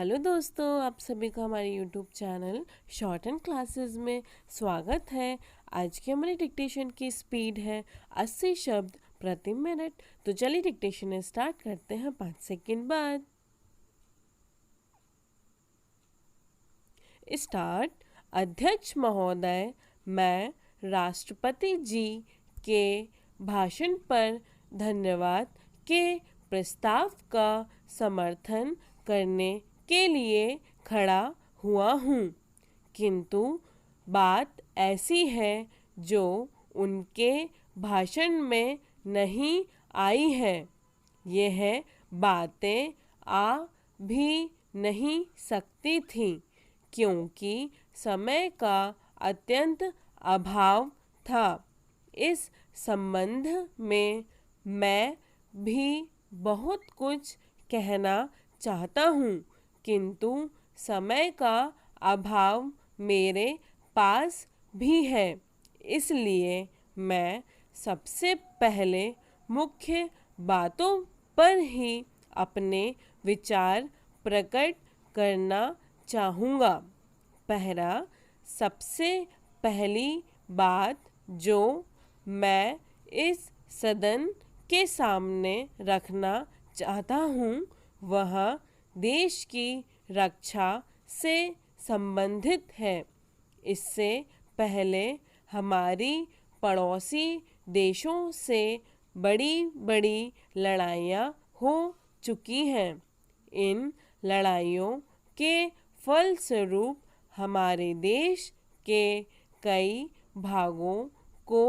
Hello दोस्तों, आप सभी का हमारे YouTube channel short and classes में स्वागत है। आज की हमारी डिक्टेशन की स्पीड है 80 शब्द प्रति मिनट। तो चलिए डिक्टेशन स्टार्ट करते हैं 5 सेकंड बाद। स्टार्ट। अध्यक्ष महोदय, मैं राष्ट्रपति जी के भाषण पर धन्यवाद के प्रस्ताव का समर्थन करने के लिए खड़ा हुआ हूँ, किंतु बात ऐसी है जो उनके भाषण में नहीं आई है। यह बातें आ भी नहीं सकती थीं, क्योंकि समय का अत्यंत अभाव था। इस संबंध में मैं भी बहुत कुछ कहना चाहता हूँ, किंतु समय का अभाव मेरे पास भी है। इसलिए मैं सबसे पहले मुख्य बातों पर ही अपने विचार प्रकट करना चाहूँगा। पहला, सबसे पहली बात जो मैं इस सदन के सामने रखना चाहता हूँ वह देश की रक्षा से संबंधित है। इससे पहले हमारी पड़ोसी देशों से बड़ी बड़ी लड़ाइयाँ हो चुकी हैं। इन लड़ाइयों के फलस्वरूप हमारे देश के कई भागों को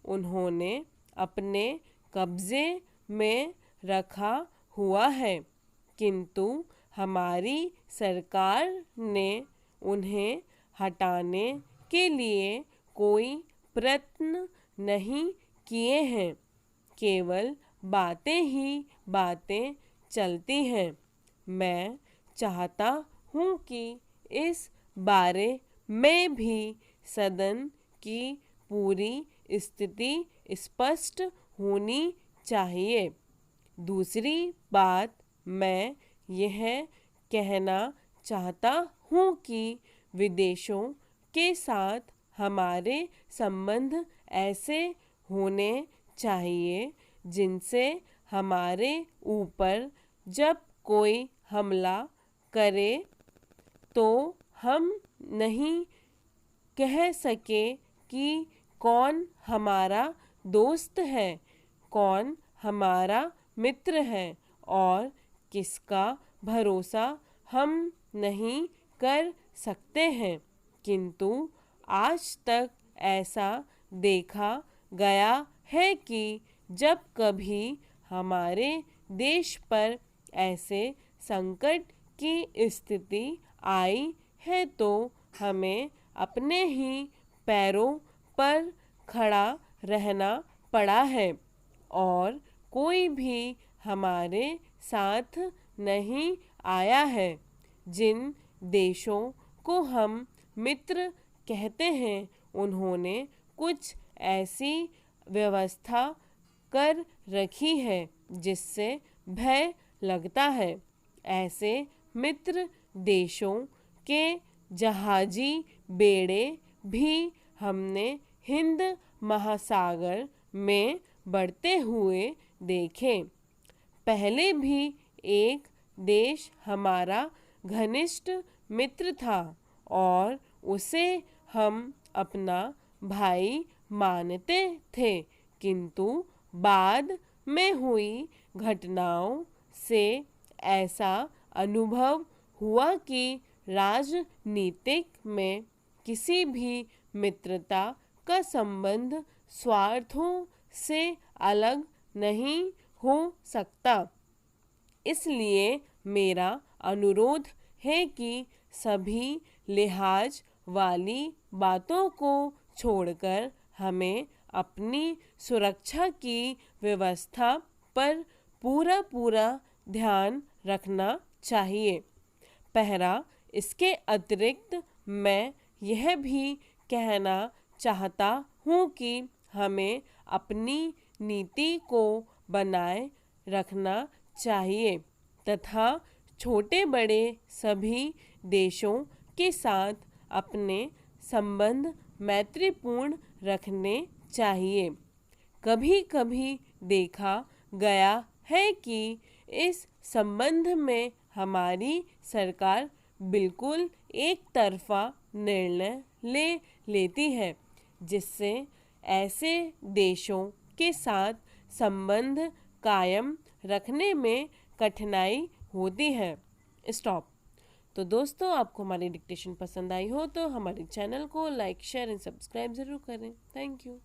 उन्होंने अपने कब्जे में रखा हुआ है, किंतु हमारी सरकार ने उन्हें हटाने के लिए कोई प्रयत्न नहीं किए हैं। केवल बातें ही बातें चलती हैं। मैं चाहता हूँ कि इस बारे में भी सदन की पूरी स्थिति स्पष्ट होनी चाहिए। दूसरी बात, मैं यह कहना चाहता हूँ कि विदेशों के साथ हमारे संबंध ऐसे होने चाहिए जिनसे हमारे ऊपर जब कोई हमला करे तो हम नहीं कह सके कि कौन हमारा दोस्त है, कौन हमारा मित्र है और किसका भरोसा हम नहीं कर सकते हैं। किंतु आज तक ऐसा देखा गया है कि जब कभी हमारे देश पर ऐसे संकट की स्थिति आई है तो हमें अपने ही पैरों पर खड़ा रहना पड़ा है और कोई भी हमारे साथ नहीं आया है। जिन देशों को हम मित्र कहते हैं उन्होंने कुछ ऐसी व्यवस्था कर रखी है जिससे भय लगता है। ऐसे मित्र देशों के जहाजी बेड़े भी हमने हिंद महासागर में बढ़ते हुए देखे। पहले भी एक देश हमारा घनिष्ठ मित्र था और उसे हम अपना भाई मानते थे, किंतु बाद में हुई घटनाओं से ऐसा अनुभव हुआ कि राजनीतिक में किसी भी मित्रता का संबंध स्वार्थों से अलग नहीं हो सकता। इसलिए मेरा अनुरोध है कि सभी लिहाज वाली बातों को छोड़कर हमें अपनी सुरक्षा की व्यवस्था पर पूरा ध्यान रखना चाहिए। पहला, इसके अतिरिक्त मैं यह भी कहना चाहता हूँ कि हमें अपनी नीति को बनाए रखना चाहिए तथा छोटे बड़े सभी देशों के साथ अपने संबंध मैत्रीपूर्ण रखने चाहिए। कभी कभी देखा गया है कि इस संबंध में हमारी सरकार बिल्कुल एक तरफा निर्णय ले लेती है, जिससे ऐसे देशों के साथ संबंध कायम रखने में कठिनाई होती है। स्टॉप। तो दोस्तों, आपको हमारी डिक्टेशन पसंद आई हो तो हमारे चैनल को लाइक शेयर एंड सब्सक्राइब ज़रूर करें। Thank you.